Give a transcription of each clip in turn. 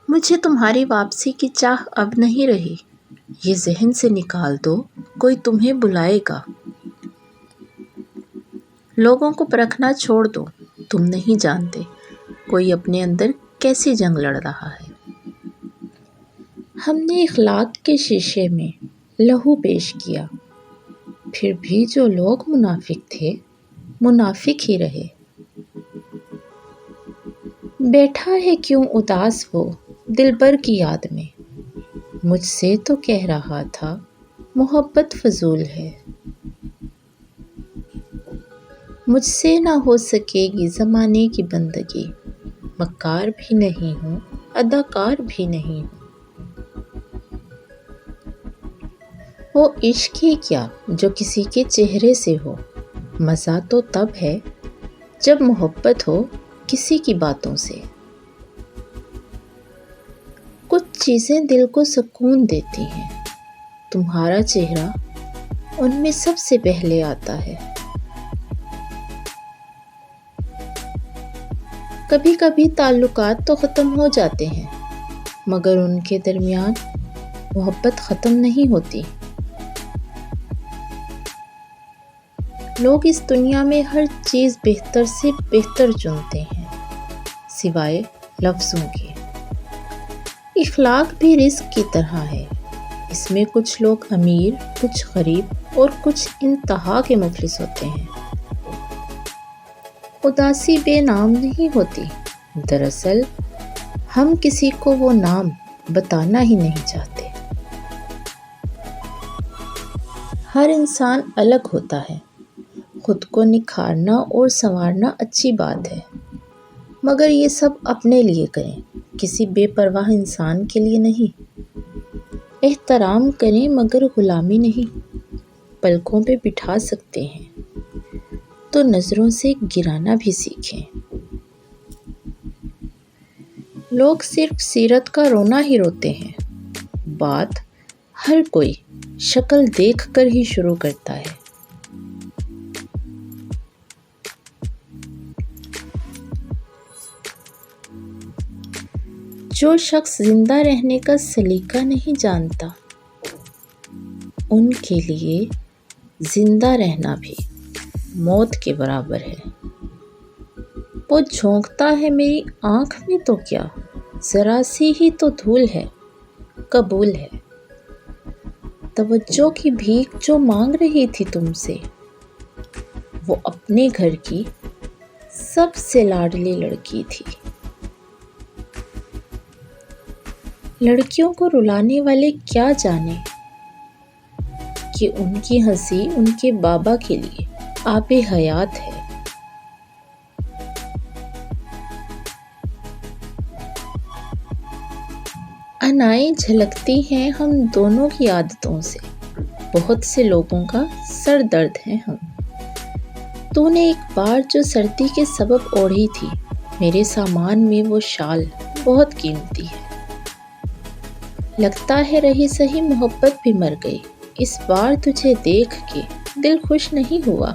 مجھے تمہاری واپسی کی چاہ اب نہیں رہی، یہ ذہن سے نکال دو، کوئی تمہیں بلائے گا۔ لوگوں کو پرکھنا چھوڑ دو، تم نہیں جانتے کوئی اپنے اندر کیسی جنگ لڑ رہا ہے۔ ہم نے اخلاق کے شیشے میں لہو پیش کیا، پھر بھی جو لوگ منافق تھے منافق ہی رہے۔ بیٹھا ہے کیوں اداس وہ دلبر کی یاد میں، مجھ سے تو کہہ رہا تھا محبت فضول ہے۔ مجھ سے نہ ہو سکے گی زمانے کی بندگی، مکار بھی نہیں ہوں اداکار بھی نہیں ہوں۔ وہ عشق ہی کیا جو کسی کے چہرے سے ہو، مزہ تو تب ہے جب محبت ہو کسی کی باتوں سے۔ کچھ چیزیں دل کو سکون دیتی ہیں، تمہارا چہرہ ان میں سب سے پہلے آتا ہے۔ کبھی کبھی تعلقات تو ختم ہو جاتے ہیں، مگر ان کے درمیان محبت ختم نہیں ہوتی۔ لوگ اس دنیا میں ہر چیز بہتر سے بہتر چنتے ہیں سوائے لفظوں کے۔ اخلاق بھی رزق کی طرح ہے، اس میں کچھ لوگ امیر، کچھ غریب اور کچھ انتہا کے مفلس ہوتے ہیں۔ اداسی بے نام نہیں ہوتی، دراصل ہم کسی کو وہ نام بتانا ہی نہیں چاہتے۔ ہر انسان الگ ہوتا ہے، خود کو نکھارنا اور سنوارنا اچھی بات ہے، مگر یہ سب اپنے لیے کریں، کسی بے پرواہ انسان کے لیے نہیں۔ احترام کریں مگر غلامی نہیں، پلکوں پہ بٹھا سکتے ہیں تو نظروں سے گرانا بھی سیکھیں۔ لوگ صرف سیرت کا رونا ہی روتے ہیں، بات ہر کوئی شکل دیکھ کر ہی شروع کرتا ہے۔ جو شخص زندہ رہنے کا سلیقہ نہیں جانتا، ان کے لیے زندہ رہنا بھی موت کے برابر ہے۔ وہ جھونکتا ہے میری آنکھ میں تو کیا، ذرا سی ہی تو دھول ہے، قبول ہے۔ توجہ کی بھیک جو مانگ رہی تھی تم سے، وہ اپنے گھر کی سب سے لاڈلی لڑکی تھی۔ لڑکیوں کو رلانے والے کیا جانے کہ ان کی ہنسی ان کے بابا کے لیے آب حیات ہے۔ انائیں جھلکتی ہیں ہم دونوں کی عادتوں سے، بہت سے لوگوں کا سر درد ہے ہم۔ تو نے ایک بار جو سردی کے سبب اوڑھی تھی، میرے سامان میں وہ شال بہت قیمتی ہے۔ لگتا ہے رہی سہی محبت بھی مر گئی، اس بار تجھے دیکھ کے دل خوش نہیں ہوا۔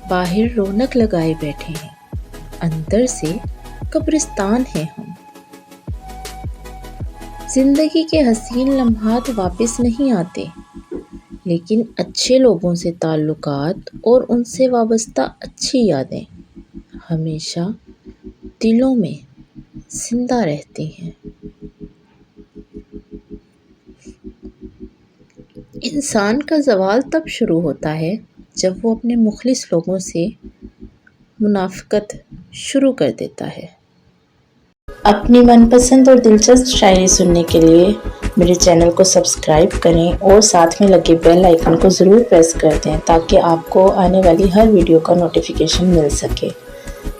باہر رونق لگائے بیٹھے ہیں، اندر سے قبرستان ہیں ہم۔ زندگی کے حسین لمحات واپس نہیں آتے، لیکن اچھے لوگوں سے تعلقات اور ان سے وابستہ اچھی یادیں ہمیشہ دلوں میں زندہ رہتی ہیں۔ انسان کا زوال تب شروع ہوتا ہے جب وہ اپنے مخلص لوگوں سے منافقت شروع کر دیتا ہے۔ اپنی من پسند اور دلچسپ شاعری سننے کے لیے میرے چینل کو سبسکرائب کریں اور ساتھ میں لگے بیل آئیکن کو ضرور پریس کر دیں تاکہ آپ کو آنے والی ہر ویڈیو کا نوٹیفیکیشن مل سکے۔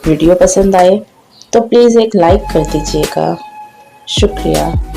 ویڈیو پسند آئے تو پلیز ایک لائک کر دیجیے گا۔ شکریہ۔